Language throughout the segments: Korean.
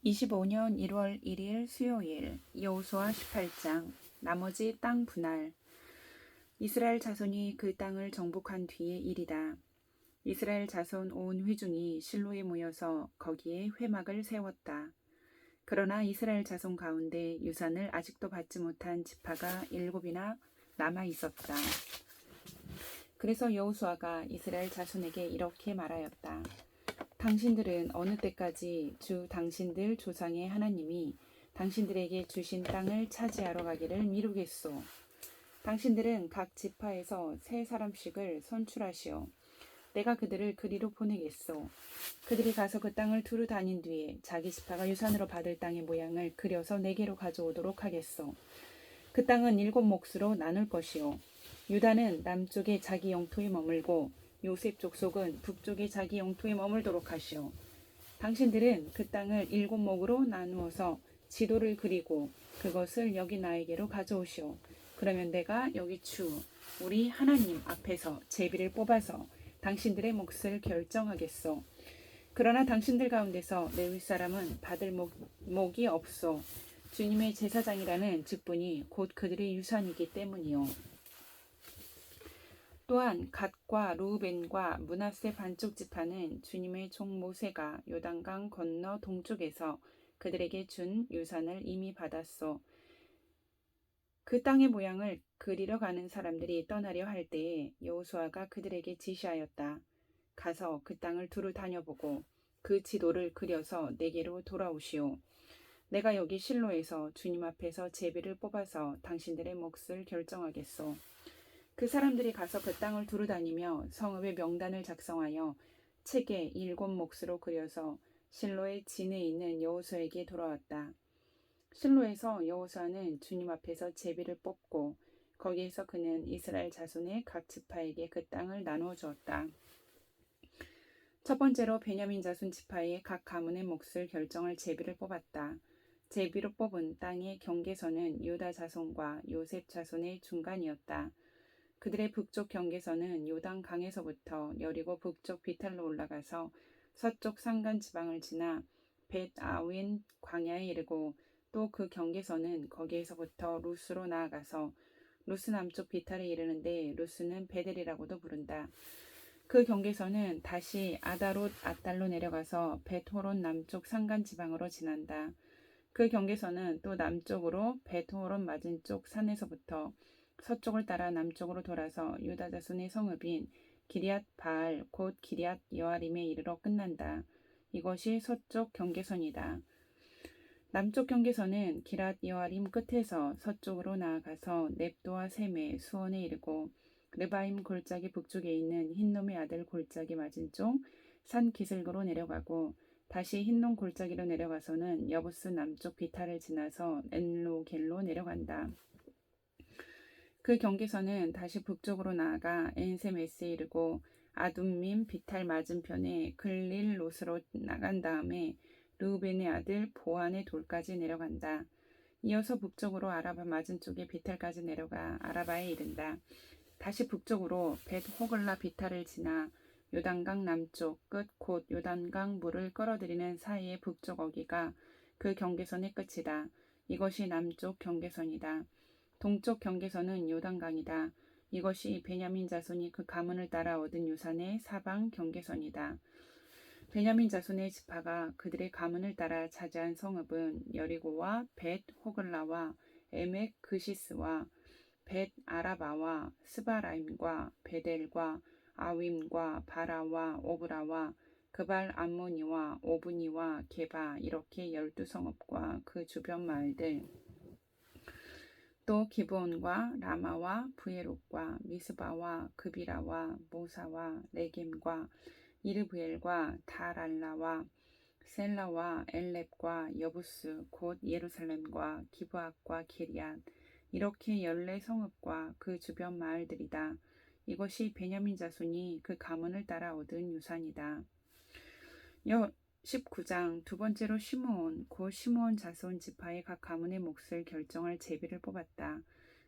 25년 1월 1일 수요일 여호수아 18장 나머지 땅 분할. 이스라엘 자손이 그 땅을 정복한 뒤의 일이다. 이스라엘 자손 온 회중이 실로에 모여서 거기에 회막을 세웠다. 그러나 이스라엘 자손 가운데 유산을 아직도 받지 못한 지파가 7이나 남아 있었다. 그래서 여호수아가 이스라엘 자손에게 이렇게 말하였다. 당신들은 어느 때까지 주 당신들 조상의 하나님이 당신들에게 주신 땅을 차지하러 가기를 미루겠소. 당신들은 각 지파에서 3사람씩을 선출하시오. 내가 그들을 그리로 보내겠소. 그들이 가서 그 땅을 두루 다닌 뒤에 자기 지파가 유산으로 받을 땅의 모양을 그려서 내게로 가져오도록 하겠소. 그 땅은 7몫으로 나눌 것이요. 유다는 남쪽에 자기 영토에 머물고 요셉 족속은 북쪽에 자기 영토에 머물도록 하시오. 당신들은 그 땅을 7몫으로 나누어서 지도를 그리고 그것을 여기 나에게로 가져오시오. 그러면 내가 여기 주 우리 하나님 앞에서 제비를 뽑아서 당신들의 몫을 결정하겠소. 그러나 당신들 가운데서 레위 사람은 받을 몫이 없소. 주님의 제사장이라는 직분이 곧 그들의 유산이기 때문이요. 또한 갓과 루벤과 므낫세 반쪽 지파는 주님의 종 모세가 요단강 건너 동쪽에서 그들에게 준 유산을 이미 받았소. 그 땅의 모양을 그리러 가는 사람들이 떠나려 할 때에 여호수아가 그들에게 지시하였다. 가서 그 땅을 두루 다녀보고 그 지도를 그려서 내게로 돌아오시오. 내가 여기 실로에서 주님 앞에서 제비를 뽑아서 당신들의 몫을 결정하겠소. 그 사람들이 가서 그 땅을 두루 다니며 성읍의 명단을 작성하여 책에 7몫으로 그려서 실로의 진에 있는 여호수아에게 돌아왔다. 실로에서 여호수아는 주님 앞에서 제비를 뽑고 거기에서 그는 이스라엘 자손의 각 지파에게 그 땅을 나누어 주었다. 첫 번째로 베냐민 자손 지파의 각 가문의 몫을 결정할 제비를 뽑았다. 제비로 뽑은 땅의 경계선은 유다 자손과 요셉 자손의 중간이었다. 그들의 북쪽 경계선은 요단 강에서부터 여리고 북쪽 비탈로 올라가서 서쪽 산간 지방을 지나 벳 아웬 광야에 이르고 또 그 경계선은 거기에서부터 루스로 나아가서 루스 남쪽 비탈에 이르는데 루스는 베델이라고도 부른다. 그 경계선은 다시 아다롯 아달로 내려가서 벳호론 남쪽 산간 지방으로 지난다. 그 경계선은 또 남쪽으로 벳호론 맞은 쪽 산에서부터 서쪽을 따라 남쪽으로 돌아서 유다 자손의 성읍인 기리앗 바알 곧 기리앗 여아림에 이르러 끝난다. 이것이 서쪽 경계선이다. 남쪽 경계선은 기럇 여아림 끝에서 서쪽으로 나아가서 넵도와 셈의 수원에 이르고 르바임 골짜기 북쪽에 있는 흰놈의 아들 골짜기 맞은 쪽 산 기슭으로 내려가고 다시 흰놈 골짜기로 내려가서는 여부스 남쪽 비탈을 지나서 엔로겔로 내려간다. 그 경계선은 다시 북쪽으로 나아가 엔세메스에 이르고 아둠밈 비탈 맞은편에 글릴롯으로 나간 다음에 르우벤의 아들 보안의 돌까지 내려간다. 이어서 북쪽으로 아라바 맞은 쪽에 비탈까지 내려가 아라바에 이른다. 다시 북쪽으로 벳 호글라 비탈을 지나 요단강 남쪽 끝 곧 요단강 물을 끌어들이는 사이의 북쪽 어기가 그 경계선의 끝이다. 이것이 남쪽 경계선이다. 동쪽 경계선은 요단강이다. 이것이 베냐민 자손이 그 가문을 따라 얻은 유산의 사방 경계선이다. 베냐민 자손의 지파가 그들의 가문을 따라 차지한 성읍은 여리고와 벳 호글라와 에멕 그시스와 벳 아라바와 스바라임과 베델과 아윈과 바라와 오브라와 그발 암모니와 오브니와 게바 이렇게 12성읍과 그 주변 마을들 또 기브온과 라마와 부에롯과 미스바와 그비라와 모사와 레겜과 이르브엘과 다랄라와 셀라와 엘렙과 여부스 곧 예루살렘과 기브앗과 기리앗 이렇게 14성읍과 그 주변 마을들이다. 이것이 베냐민 자손이 그 가문을 따라 얻은 유산이다. 19장 두 번째로 시므온 곧 시므온 자손 지파의 각 가문의 몫을 결정할 제비를 뽑았다.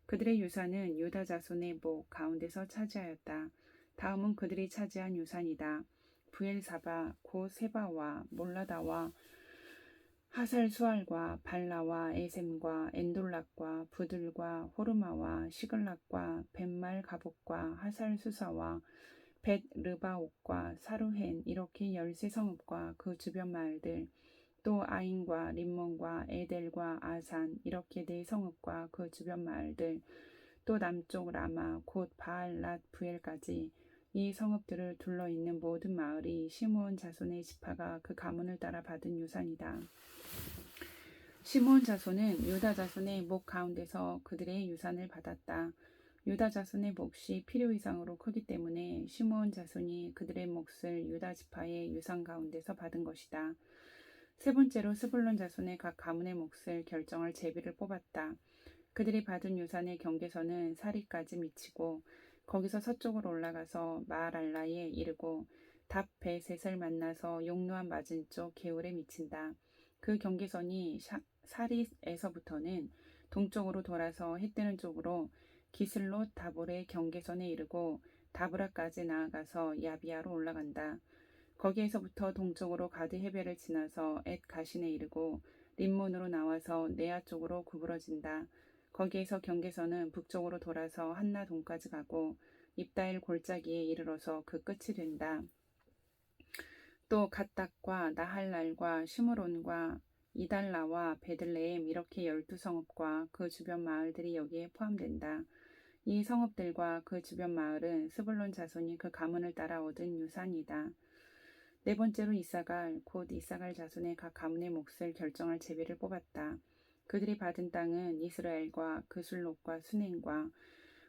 그들의 유산은 유다 자손의 목 가운데서 차지하였다. 다음은 그들이 차지한 유산이다. 부엘사바 곧 세바와 몰라다와 하살 수알과 발라와 에셈과 엔돌락과 부들과 호르마와 시글락과 벳말 가복과 하살 수사와 벳 르바옥과 사루헨 이렇게 13성읍과 그 주변 마을들 또 아인과 림몬과 에델과 아산 이렇게 4성읍과 그 주변 마을들 또 남쪽 라마 곧 바알랏 부엘까지 이 성읍들을 둘러있는 모든 마을이 시므온 자손의 지파가 그 가문을 따라 받은 유산이다. 시므온 자손은 유다 자손의 목 가운데서 그들의 유산을 받았다. 유다 자손의 몫이 필요 이상으로 크기 때문에 시므온 자손이 그들의 몫을 유다 지파의 유산 가운데서 받은 것이다. 세 번째로 스불론 자손의 각 가문의 몫을 결정할 제비를 뽑았다. 그들이 받은 유산의 경계선은 사리까지 미치고 거기서 서쪽으로 올라가서 마알알라에 이르고 답베셋을 만나서 용노한 맞은쪽 게울에 미친다. 그 경계선이 사리에서부터는 동쪽으로 돌아서 해 뜨는 쪽으로 기슬롯 다볼의 경계선에 이르고 다브라까지 나아가서 야비아로 올라간다. 거기에서부터 동쪽으로 가드 헤벨을 지나서 엣 가신에 이르고 림몬으로 나와서 네아 쪽으로 구부러진다. 거기에서 경계선은 북쪽으로 돌아서 한나 동까지 가고 입다일 골짜기에 이르러서 그 끝이 된다. 또 갓닥과 나할랄과 시므론과 이달라와 베들레헴 이렇게 12성읍과 그 주변 마을들이 여기에 포함된다. 이 성읍들과 그 주변 마을은 스불론 자손이 그 가문을 따라 얻은 유산이다. 네 번째로 이사갈 곧 이사갈 자손의 각 가문의 몫을 결정할 제비를 뽑았다. 그들이 받은 땅은 이스라엘과 그술롯과 수넨과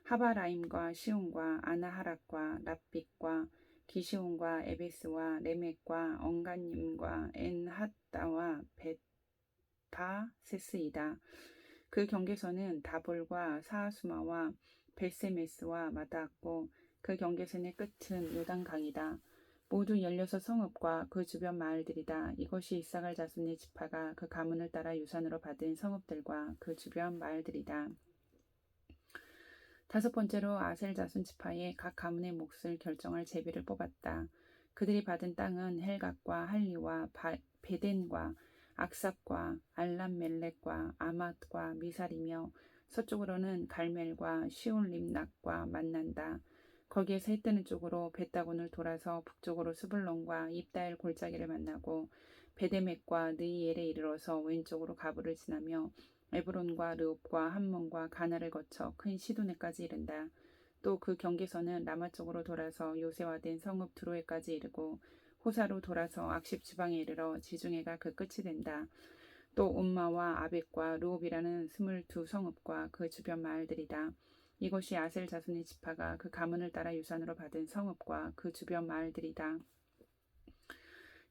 하바라임과 시온과 아나하락과 랍빗과 기시온과 에베스와 레멕과 엉간님과 엔핫다와 벳바세스이다. 그 경계선은 다볼과 사하수마와 벳세메스와 맞닿았고 그 경계선의 끝은 요단강이다. 모두 16성읍과 그 주변 마을들이다. 이것이 이사갈 자손의 지파가 그 가문을 따라 유산으로 받은 성읍들과 그 주변 마을들이다. 다섯 번째로 아셀 자손 지파의 각 가문의 몫을 결정할 제비를 뽑았다. 그들이 받은 땅은 헬갓과 할리와 베덴과 악삽과 알람멜렉과 아맛과 미살이며 서쪽으로는 갈멜과 시온림낙과 만난다. 거기에서 해 뜨는 쪽으로 벳다곤을 돌아서 북쪽으로 스불론과 입다엘 골짜기를 만나고 베데멕과 느이엘에 이르러서 왼쪽으로 가브를 지나며 에브론과 르옵과 함몬과 가나를 거쳐 큰 시도네까지 이른다. 또 그 경계선은 라마 쪽으로 돌아서 요새화된 성읍 드로에까지 이르고 호사로 돌아서 악십 지방에 이르러 지중해가 그 끝이 된다. 또 옴마와 아벡과 르옵이라는 22성읍과 그 주변 마을들이다. 이것이 아셀 자손의 지파가 그 가문을 따라 유산으로 받은 성읍과 그 주변 마을들이다.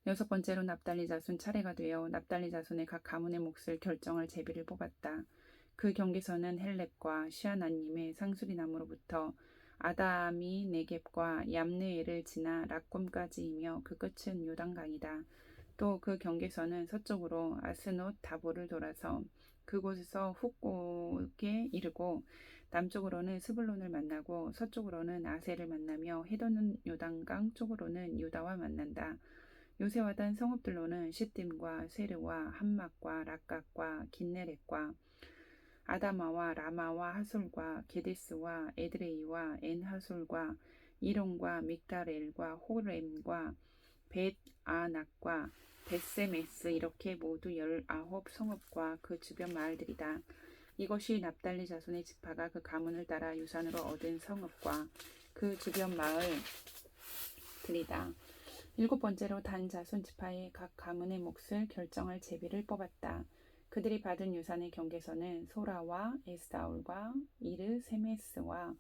여섯 번째로 납달리 자손 차례가 되어 납달리 자손의 각 가문의 몫을 결정할 제비를 뽑았다. 그 경계선은 헬렙과 시아나님의 상수리나무로부터 아다미 네겝과 얌느엘을 지나 락곰까지이며 그 끝은 요단강이다. 또 그 경계선은 서쪽으로 아스노 다볼을 돌아서 그곳에서 훅곡에 이르고 남쪽으로는 스불론을 만나고 서쪽으로는 아셀을 만나며 해돋는 요단강 쪽으로는 유다와 만난다. 요새화단 성읍들로는 시딤과 세르와 함막과 락각과 긴네렛과 아다마와 라마와 하솔과 게데스와 에드레이와 엔하솔과 이론과 믹다렐과 호렘과 벳아낙과 벳세메스 이렇게 모두 19성읍과 그 주변 마을들이다. 이것이 납달리 자손의 지파가 그 가문을 따라 유산으로 얻은 성읍과 그 주변 마을들이다. 일곱 번째로 단 자손 지파의 각 가문의 몫을 결정할 제비를 뽑았다. 그들이 받은 유산의 경계선은 소라와 에스다올과 이르세메스와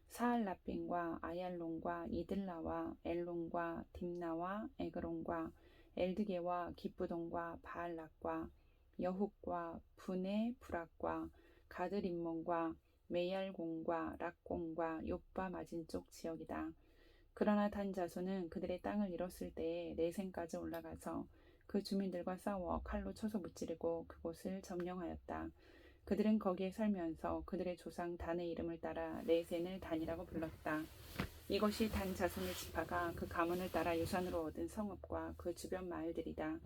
사알라빈과 아얄론과 이들라와 엘론과 딥나와 에그론과 엘드게와 기쁘돈과 바알락과 여훅과 분의 브락과 가드림몬과 메얄공과 락공과 요빠 맞은쪽 지역이다. 그러나 단 자손은 그들의 땅을 잃었을 때에 레센까지 올라가서 그 주민들과 싸워 칼로 쳐서 무찌르고 그곳을 점령하였다. 그들은 거기에 살면서 그들의 조상 단의 이름을 따라 레센을 단이라고 불렀다. 이것이 단 자손의 지파가 그 가문을 따라 유산으로 얻은 성읍과 그 주변 마을들이다.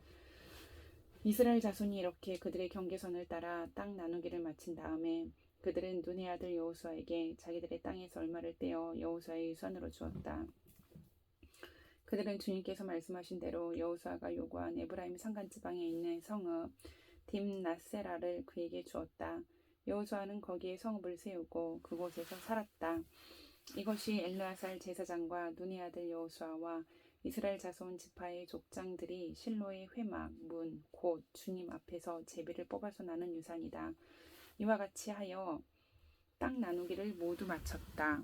이스라엘 자손이 이렇게 그들의 경계선을 따라 땅 나누기를 마친 다음에 그들은 눈의 아들 여호수아에게 자기들의 땅에서 얼마를 떼어 여호수아의 유산으로 주었다. 그들은 주님께서 말씀하신 대로 여호수아가 요구한 에브라임 산간지방에 있는 성읍 딥낫세라를 그에게 주었다. 여호수아는 거기에 성읍을 세우고 그곳에서 살았다. 이것이 엘르아살 제사장과 눈의 아들 여호수아와 이스라엘 자손 지파의 족장들이 실로의 회막, 문, 곧 주님 앞에서 제비를 뽑아서 나눈 유산이다. 이와 같이 하여 땅 나누기를 모두 마쳤다.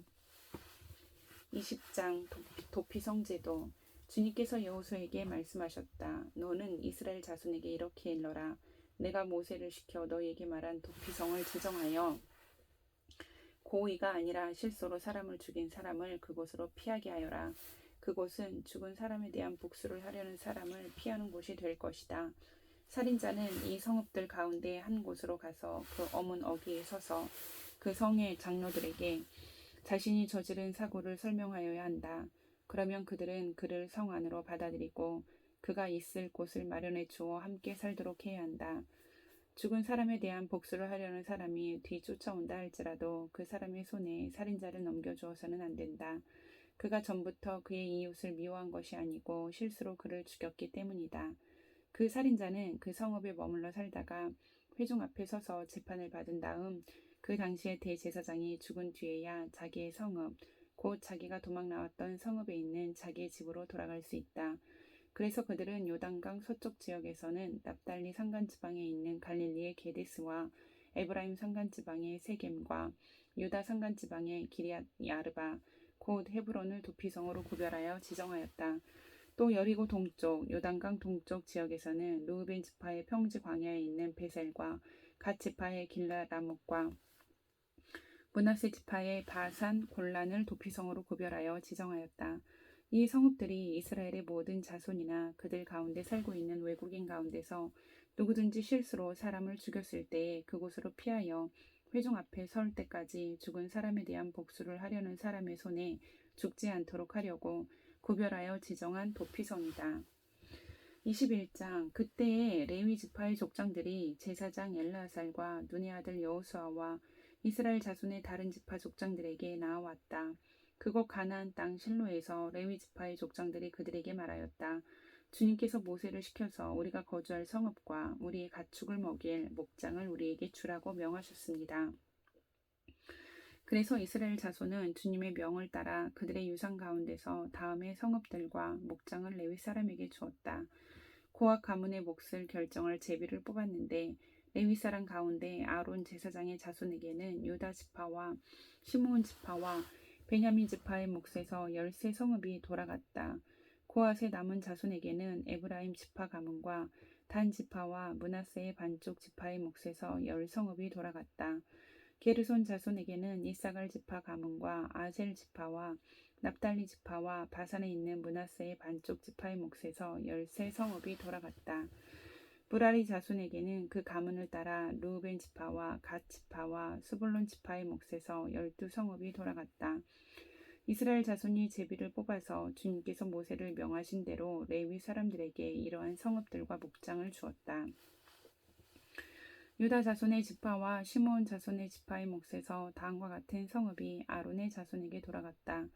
20장 도피성 제도. 주님께서 여호수아에게 말씀하셨다. 너는 이스라엘 자손에게 이렇게 일러라. 내가 모세를 시켜 너희에게 말한 도피성을 지정하여 고의가 아니라 실수로 사람을 죽인 사람을 그곳으로 피하게 하여라. 그곳은 죽은 사람에 대한 복수를 하려는 사람을 피하는 곳이 될 것이다. 살인자는 이 성읍들 가운데 한 곳으로 가서 그 어문 어귀에 서서 그 성의 장로들에게 자신이 저지른 사고를 설명하여야 한다. 그러면 그들은 그를 성 안으로 받아들이고 그가 있을 곳을 마련해 주어 함께 살도록 해야 한다. 죽은 사람에 대한 복수를 하려는 사람이 뒤쫓아온다 할지라도 그 사람의 손에 살인자를 넘겨주어서는 안 된다. 그가 전부터 그의 이웃을 미워한 것이 아니고 실수로 그를 죽였기 때문이다. 그 살인자는 그 성읍에 머물러 살다가 회중 앞에 서서 재판을 받은 다음 그 당시에 대제사장이 죽은 뒤에야 자기의 성읍, 곧 자기가 도망 나왔던 성읍에 있는 자기의 집으로 돌아갈 수 있다. 그래서 그들은 요단강 서쪽 지역에서는 납달리 산간지방에 있는 갈릴리의 게데스와 에브라임 산간지방의 세겜과 유다 산간지방의 기럇 야르바 곧 헤브론을 도피성으로 구별하여 지정하였다. 또 여리고 동쪽 요단강 동쪽 지역에서는 르우벤 지파의 평지 광야에 있는 베셀과 갓 지파의 길라 라못과 므낫세 지파의 바산 골란을 도피성으로 구별하여 지정하였다. 이 성읍들이 이스라엘의 모든 자손이나 그들 가운데 살고 있는 외국인 가운데서 누구든지 실수로 사람을 죽였을 때에 그곳으로 피하여 회중 앞에 설 때까지 죽은 사람에 대한 복수를 하려는 사람의 손에 죽지 않도록 하려고 구별하여 지정한 도피성이다. 21장. 그때에 레위 지파의 족장들이 제사장 엘르아살과 눈의 아들 여호수아와 이스라엘 자손의 다른 지파 족장들에게 나아왔다. 그곳 가나안 땅 실로에서 레위 지파의 족장들이 그들에게 말하였다. 주님께서 모세를 시켜서 우리가 거주할 성읍과 우리의 가축을 먹일 목장을 우리에게 주라고 명하셨습니다. 그래서 이스라엘 자손은 주님의 명을 따라 그들의 유산 가운데서 다음의 성읍들과 목장을 레위 사람에게 주었다. 고학 가문의 몫을 결정할 제비를 뽑았는데 레위 사람 가운데 아론 제사장의 자손에게는 유다 지파와 시므온 지파와 베냐민 지파의 몫에서 13성읍이 돌아갔다. 고앗의 남은 자손에게는 에브라임 지파 가문과 단 지파와 므낫세의 반쪽 지파의 몫에서 10성읍이 돌아갔다. 게르손 자손에게는 이사갈 지파 가문과 아셀 지파와 납달리 지파와 바산에 있는 므낫세의 반쪽 지파의 몫에서 13성읍이 돌아갔다. 무라리 자손에게는 그 가문을 따라 르우벤 지파와 갓 지파와 스불론 지파의 몫에서 12성읍이 돌아갔다. 이스라엘 자손이 제비를 뽑아서 주님께서 모세를 명하신 대로 레위 사람들에게 이러한 성읍들과 목장을 주었다. 유다 자손의 지파와 시므온 자손의 지파의 몫에서 다음과 같은 성읍이 아론의 자손에게 돌아갔다.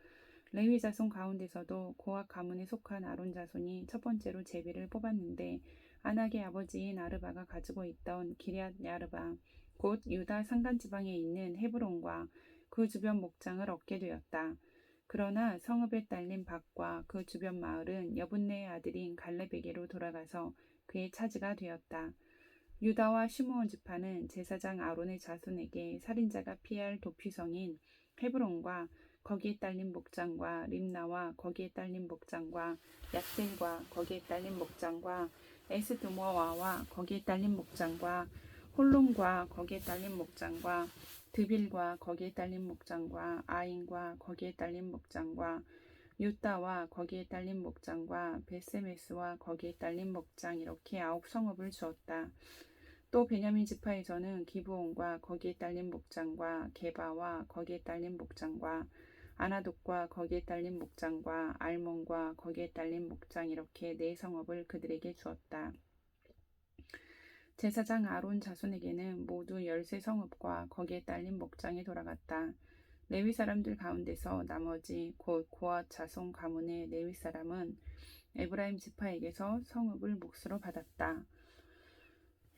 레위 자손 가운데서도 고학 가문에 속한 아론 자손이 첫 번째로 제비를 뽑았는데 아낙의 아버지인 아르바가 가지고 있던 기럇 야르바 곧 유다 산간지방에 있는 헤브론과 그 주변 목장을 얻게 되었다. 그러나 성읍에 딸린 밭과 그 주변 마을은 여분네의 아들인 갈렙에게로 돌아가서 그의 차지가 되었다. 유다와 시므온 지파는 제사장 아론의 자손에게 살인자가 피할 도피성인 헤브론과 거기에 딸린 목장과 림나와 거기에 딸린 목장과 약셀과 거기에 딸린 목장과 에스드모아와 거기에 딸린 목장과 홀론과 거기에 딸린 목장과 드빌과 거기에 딸린 목장과 아인과 거기에 딸린 목장과 유다와 거기에 딸린 목장과 베세메스와 거기에 딸린 목장 이렇게 9성읍을 주었다. 또 베냐민 지파에서는 기브온과 거기에 딸린 목장과 게바와 거기에 딸린 목장과 아나돗과 거기에 딸린 목장과 알몬과 거기에 딸린 목장 이렇게 4성읍을 그들에게 주었다. 제사장 아론 자손에게는 모두 13성읍과 거기에 딸린 목장이 돌아갔다. 레위 사람들 가운데서 나머지 곧 고앗 자손 가문의 레위 사람은 에브라임 지파에게서 성읍을 몫으로 받았다.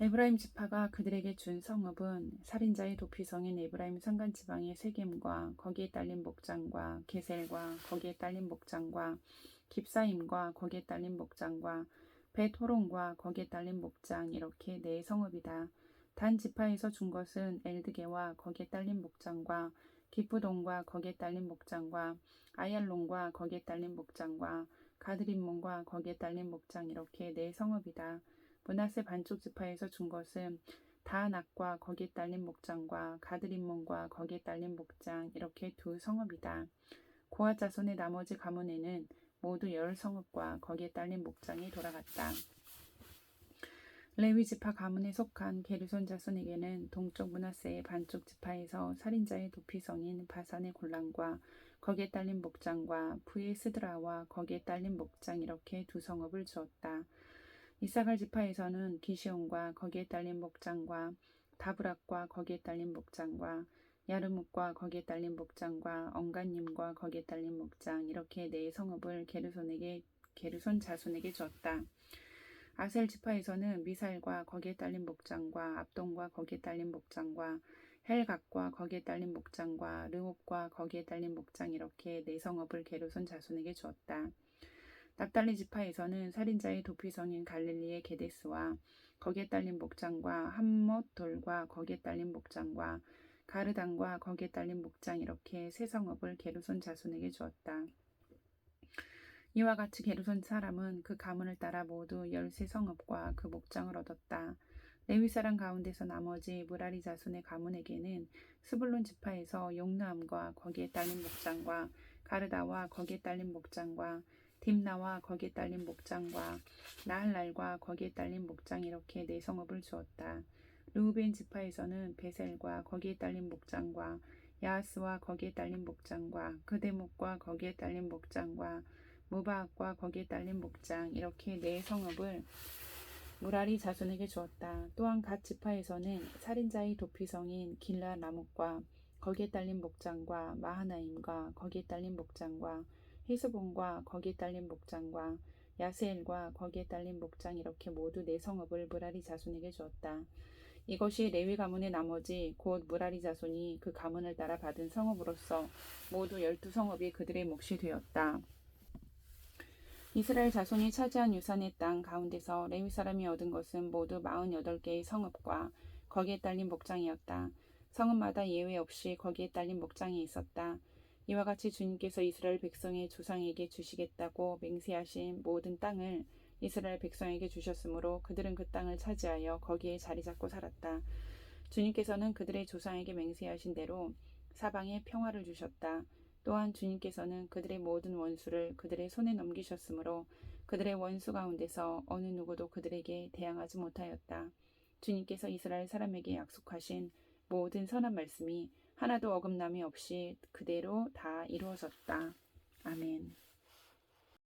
에브라임 지파가 그들에게 준 성읍은 살인자의 도피성인 에브라임 산간 지방의 세겜과 거기에 딸린 목장과 게셀과 거기에 딸린 목장과 깁사임과 거기에 딸린 목장과 벳호론과 거기에 딸린 목장 이렇게 네 성읍이다. 단 지파에서 준 것은 엘드게와 거기에 딸린 목장과 기프돈과 거기에 딸린 목장과 아얄론과 거기에 딸린 목장과 가드림몬과 거기에 딸린 목장 이렇게 네 성읍이다. 므낫세 반쪽 지파에서 준 것은 다낙과 거기에 딸린 목장과 가드림몬과 거기에 딸린 목장 이렇게 두 성읍이다. 고앗 자손의 나머지 가문에는 모두 10성읍과 거기에 딸린 목장이 돌아갔다. 레위 지파 가문에 속한 게르손 자손에게는 동쪽 므낫세의 반쪽 지파에서 살인자의 도피성인 바산의 골란과 거기에 딸린 목장과 부의 스드라와 거기에 딸린 목장 이렇게 두 성읍을 주었다. 이사갈 지파에서는 기시온과 거기에 딸린 목장과 다브락과 거기에 딸린 목장과 야르묵과 거기에 딸린 목장과 언간님과 거기에 딸린 목장 이렇게 네 성읍을 게르손 자손에게 주었다. 아셀 지파에서는 미살과 거기에 딸린 목장과 압돈과 거기에 딸린 목장과 헬각과 거기에 딸린 목장과 르홉과 거기에 딸린 목장 이렇게 네 성읍을 게르손 자손에게 주었다. 납달리 지파에서는 살인자의 도피성인 갈릴리의 게데스와 거기에 딸린 목장과 함못 돌과 거기에 딸린 목장과 가르단과 거기에 딸린 목장 이렇게 세 성읍을 게르손 자손에게 주었다. 이와 같이 게르손 사람은 그 가문을 따라 모두 13성읍과 그 목장을 얻었다. 레위 사람 가운데서 나머지 무라리 자손의 가문에게는 스불론 지파에서 용나함과 거기에 딸린 목장과 가르다와 거기에 딸린 목장과 딥나와 거기에 딸린 목장과 나할랄과 거기에 딸린 목장 이렇게 네 성읍을 주었다. 르우벤 지파에서는 베셀과 거기에 딸린 목장과 야하스와 거기에 딸린 목장과 그데목과 거기에 딸린 목장과 무바악과 거기에 딸린 목장 이렇게 네 성읍을 무라리 자손에게 주었다. 또한 갓 지파에서는 살인자의 도피성인 길라 라목과 거기에 딸린 목장과 마하나임과 거기에 딸린 목장과 헤스본과 거기에 딸린 목장과 야세엘과 거기에 딸린 목장 이렇게 모두 네 성읍을 무라리 자손에게 주었다. 이것이 레위 가문의 나머지 곧 무라리 자손이 그 가문을 따라 받은 성읍으로서 모두 12성읍이 그들의 몫이 되었다. 이스라엘 자손이 차지한 유산의 땅 가운데서 레위 사람이 얻은 것은 모두 48개의 성읍과 거기에 딸린 목장이었다. 성읍마다 예외 없이 거기에 딸린 목장이 있었다. 이와 같이 주님께서 이스라엘 백성의 조상에게 주시겠다고 맹세하신 모든 땅을 이스라엘 백성에게 주셨으므로 그들은 그 땅을 차지하여 거기에 자리 잡고 살았다. 주님께서는 그들의 조상에게 맹세하신 대로 사방에 평화를 주셨다. 또한 주님께서는 그들의 모든 원수를 그들의 손에 넘기셨으므로 그들의 원수 가운데서 어느 누구도 그들에게 대항하지 못하였다. 주님께서 이스라엘 사람에게 약속하신 모든 선한 말씀이 하나도 어긋남이 없이 그대로 다 이루어졌다. 아멘.